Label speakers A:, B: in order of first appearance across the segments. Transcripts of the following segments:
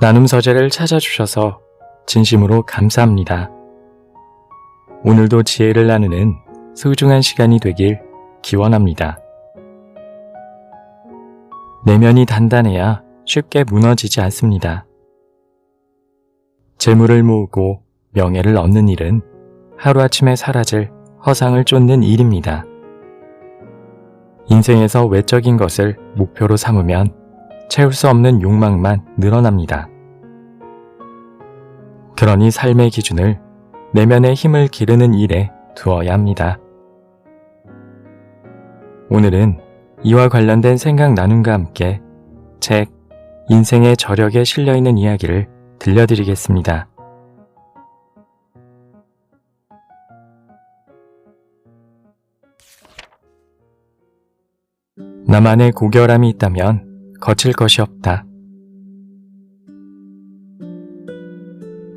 A: 나눔 서재를 찾아주셔서 진심으로 감사합니다. 오늘도 지혜를 나누는 소중한 시간이 되길 기원합니다. 내면이 단단해야 쉽게 무너지지 않습니다. 재물을 모으고 명예를 얻는 일은 하루아침에 사라질 허상을 쫓는 일입니다. 인생에서 외적인 것을 목표로 삼으면 채울 수 없는 욕망만 늘어납니다. 그러니 삶의 기준을 내면의 힘을 기르는 일에 두어야 합니다. 오늘은 이와 관련된 생각 나눔과 함께 책 인생의 저력에 실려있는 이야기를 들려드리겠습니다. 나만의 고결함이 있다면 거칠 것이 없다.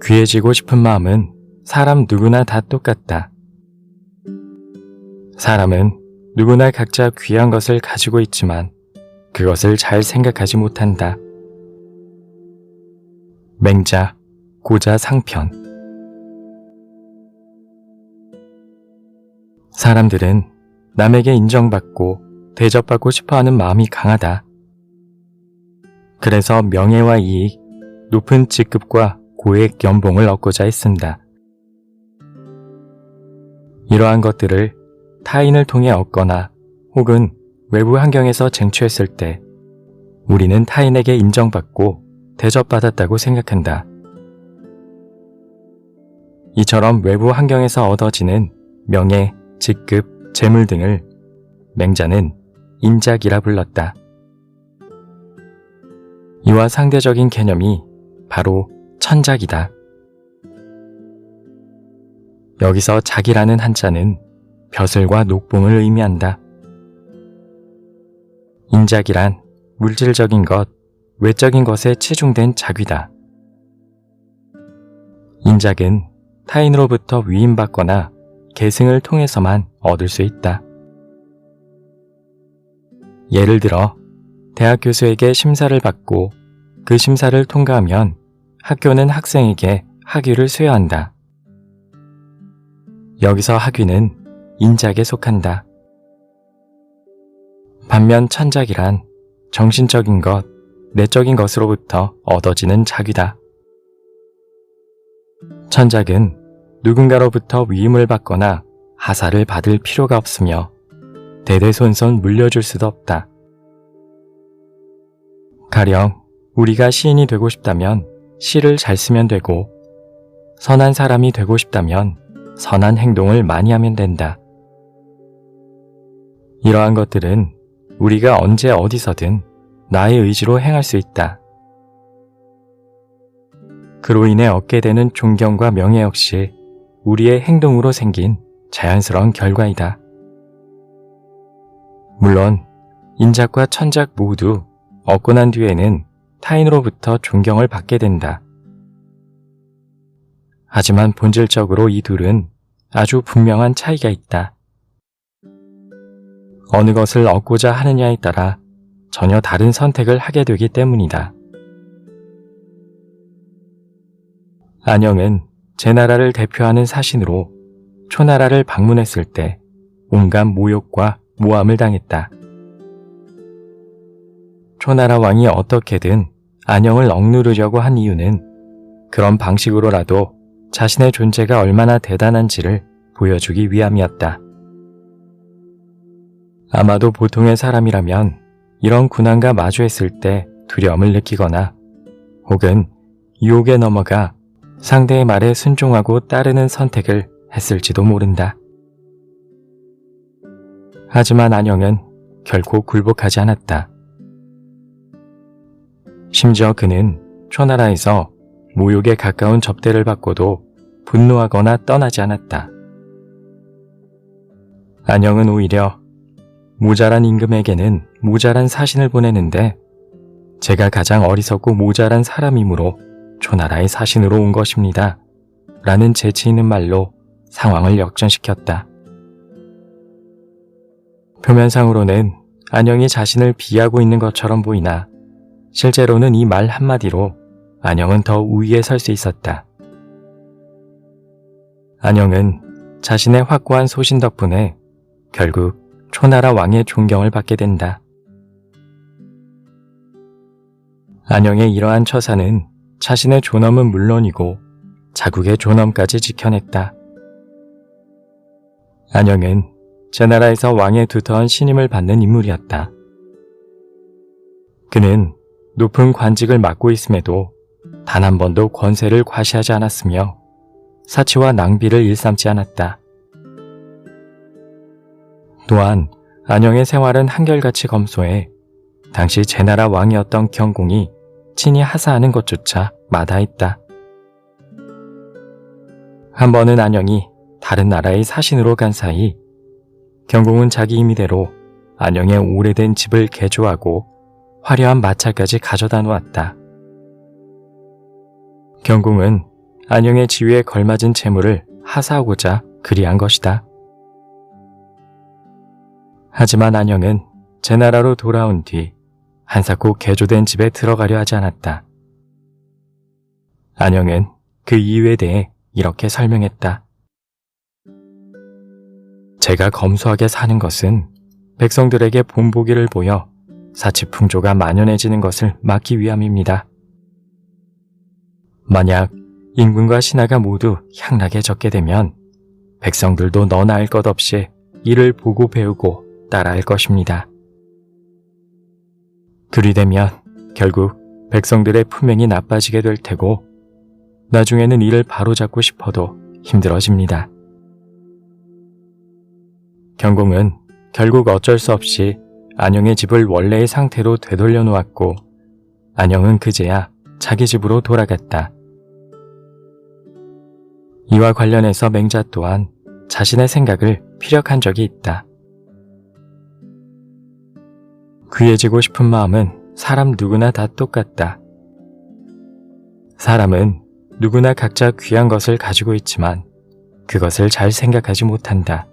A: 귀해지고 싶은 마음은 사람 누구나 다 똑같다. 사람은 누구나 각자 귀한 것을 가지고 있지만 그것을 잘 생각하지 못한다. 맹자, 고자 상편. 사람들은 남에게 인정받고 대접받고 싶어하는 마음이 강하다. 그래서 명예와 이익, 높은 직급과 고액 연봉을 얻고자 애쓴다. 이러한 것들을 타인을 통해 얻거나 혹은 외부 환경에서 쟁취했을 때 우리는 타인에게 인정받고 대접받았다고 생각한다. 이처럼 외부 환경에서 얻어지는 명예, 직급, 재물 등을 맹자는 인작이라 불렀다. 이와 상대적인 개념이 바로 천작이다. 여기서 작이라는 한자는 벼슬과 녹봉을 의미한다. 인작이란 물질적인 것, 외적인 것에 치중된 작위다. 인작은 타인으로부터 위임받거나 계승을 통해서만 얻을 수 있다. 예를 들어 대학 교수에게 심사를 받고 그 심사를 통과하면 학교는 학생에게 학위를 수여한다. 여기서 학위는 인작에 속한다. 반면 천작이란 정신적인 것, 내적인 것으로부터 얻어지는 작위다. 천작은 누군가로부터 위임을 받거나 하사를 받을 필요가 없으며 대대손손 물려줄 수도 없다. 가령 우리가 시인이 되고 싶다면 시를 잘 쓰면 되고 선한 사람이 되고 싶다면 선한 행동을 많이 하면 된다. 이러한 것들은 우리가 언제 어디서든 나의 의지로 행할 수 있다. 그로 인해 얻게 되는 존경과 명예 역시 우리의 행동으로 생긴 자연스러운 결과이다. 물론 인작과 천작 모두 얻고 난 뒤에는 타인으로부터 존경을 받게 된다. 하지만 본질적으로 이 둘은 아주 분명한 차이가 있다. 어느 것을 얻고자 하느냐에 따라 전혀 다른 선택을 하게 되기 때문이다. 안영은 제 나라를 대표하는 사신으로 초나라를 방문했을 때 온갖 모욕과 모함을 당했다. 초나라 왕이 어떻게든 안영을 억누르려고 한 이유는 그런 방식으로라도 자신의 존재가 얼마나 대단한지를 보여주기 위함이었다. 아마도 보통의 사람이라면 이런 군왕과 마주했을 때 두려움을 느끼거나 혹은 유혹에 넘어가 상대의 말에 순종하고 따르는 선택을 했을지도 모른다. 하지만 안영은 결코 굴복하지 않았다. 심지어 그는 초나라에서 모욕에 가까운 접대를 받고도 분노하거나 떠나지 않았다. 안영은 오히려 모자란 임금에게는 모자란 사신을 보내는데 제가 가장 어리석고 모자란 사람이므로 초나라의 사신으로 온 것입니다. 라는 재치 있는 말로 상황을 역전시켰다. 표면상으로는 안영이 자신을 비하고 있는 것처럼 보이나 실제로는 이 말 한마디로 안영은 더 우위에 설 수 있었다. 안영은 자신의 확고한 소신 덕분에 결국 초나라 왕의 존경을 받게 된다. 안영의 이러한 처사는 자신의 존엄은 물론이고 자국의 존엄까지 지켜냈다. 안영은 제나라에서 왕의 두터운 신임을 받는 인물이었다. 그는 높은 관직을 맡고 있음에도 단 한 번도 권세를 과시하지 않았으며 사치와 낭비를 일삼지 않았다. 또한 안영의 생활은 한결같이 검소해 당시 제나라 왕이었던 경공이 친히 하사하는 것조차 마다했다. 한 번은 안영이 다른 나라의 사신으로 간 사이 경공은 자기 임의대로 안영의 오래된 집을 개조하고 화려한 마차까지 가져다 놓았다. 경공은 안영의 지위에 걸맞은 재물을 하사하고자 그리한 것이다. 하지만 안영은 제나라로 돌아온 뒤 한사코 개조된 집에 들어가려 하지 않았다. 안영은 그 이유에 대해 이렇게 설명했다. 제가 검소하게 사는 것은 백성들에게 본보기를 보여 사치풍조가 만연해지는 것을 막기 위함입니다. 만약 임금과 신하가 모두 향락해졌게 되면 백성들도 너나 할 것 없이 이를 보고 배우고 따라할 것입니다. 그리 되면 결국 백성들의 품행이 나빠지게 될 테고 나중에는 이를 바로잡고 싶어도 힘들어집니다. 경공은 결국 어쩔 수 없이 안영의 집을 원래의 상태로 되돌려 놓았고 안영은 그제야 자기 집으로 돌아갔다. 이와 관련해서 맹자 또한 자신의 생각을 피력한 적이 있다. 귀해지고 싶은 마음은 사람 누구나 다 똑같다. 사람은 누구나 각자 귀한 것을 가지고 있지만 그것을 잘 생각하지 못한다.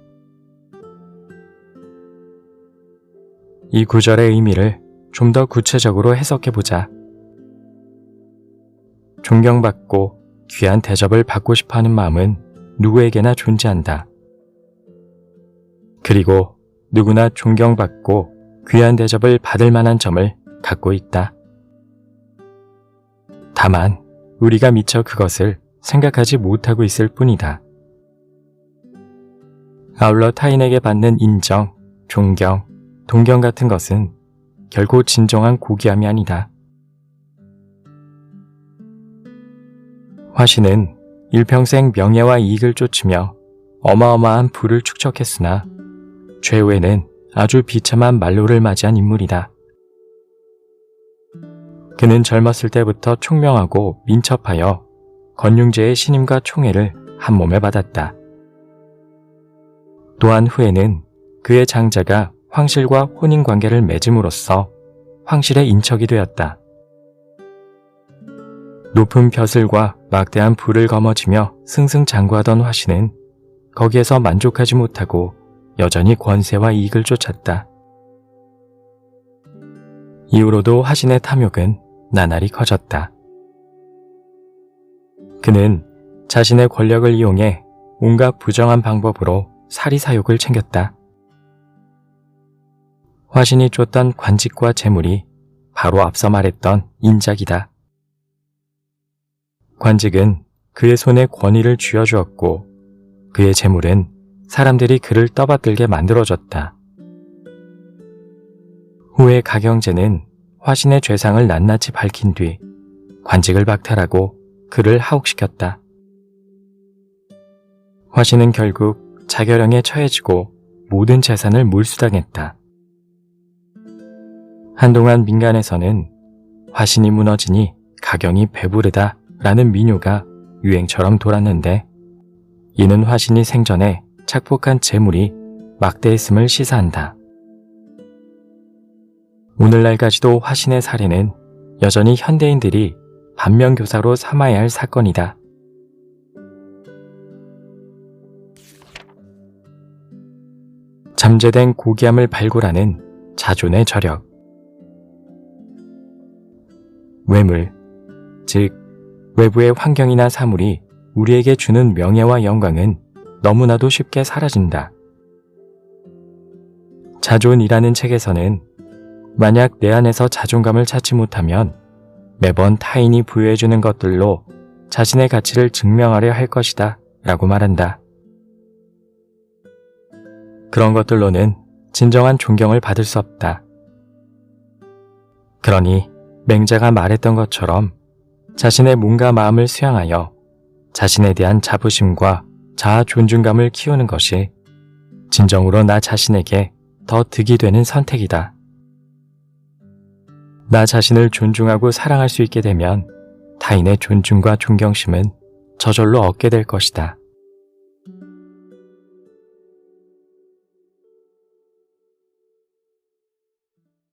A: 이 구절의 의미를 좀 더 구체적으로 해석해보자. 존경받고 귀한 대접을 받고 싶어하는 마음은 누구에게나 존재한다. 그리고 누구나 존경받고 귀한 대접을 받을 만한 점을 갖고 있다. 다만 우리가 미처 그것을 생각하지 못하고 있을 뿐이다. 아울러 타인에게 받는 인정, 존경, 동경 같은 것은 결코 진정한 고귀함이 아니다. 화신은 일평생 명예와 이익을 쫓으며 어마어마한 부를 축적했으나 최후에는 아주 비참한 만로를 맞이한 인물이다. 그는 젊었을 때부터 총명하고 민첩하여 건융제의 신임과 총애를 한 몸에 받았다. 또한 후에는 그의 장자가 황실과 혼인관계를 맺음으로써 황실의 인척이 되었다. 높은 벼슬과 막대한 부를 거머쥐며 승승장구하던 화신은 거기에서 만족하지 못하고 여전히 권세와 이익을 쫓았다. 이후로도 화신의 탐욕은 나날이 커졌다. 그는 자신의 권력을 이용해 온갖 부정한 방법으로 사리사욕을 챙겼다. 화신이 쫓던 관직과 재물이 바로 앞서 말했던 인작이다. 관직은 그의 손에 권위를 쥐어주었고 그의 재물은 사람들이 그를 떠받들게 만들어줬다. 후에 가경제는 화신의 죄상을 낱낱이 밝힌 뒤 관직을 박탈하고 그를 하옥시켰다. 화신은 결국 자결형에 처해지고 모든 재산을 몰수당했다. 한동안 민간에서는 화신이 무너지니 가경이 배부르다 라는 민요가 유행처럼 돌았는데 이는 화신이 생전에 착복한 재물이 막대했음을 시사한다. 오늘날까지도 화신의 살해는 여전히 현대인들이 반면교사로 삼아야 할 사건이다. 잠재된 고귀함을 발굴하는 자존의 저력. 외물, 즉 외부의 환경이나 사물이 우리에게 주는 명예와 영광은 너무나도 쉽게 사라진다. 자존이라는 책에서는 만약 내 안에서 자존감을 찾지 못하면 매번 타인이 부여해주는 것들로 자신의 가치를 증명하려 할 것이다 라고 말한다. 그런 것들로는 진정한 존경을 받을 수 없다. 그러니 맹자가 말했던 것처럼 자신의 몸과 마음을 수양하여 자신에 대한 자부심과 자아 존중감을 키우는 것이 진정으로 나 자신에게 더 득이 되는 선택이다. 나 자신을 존중하고 사랑할 수 있게 되면 타인의 존중과 존경심은 저절로 얻게 될 것이다.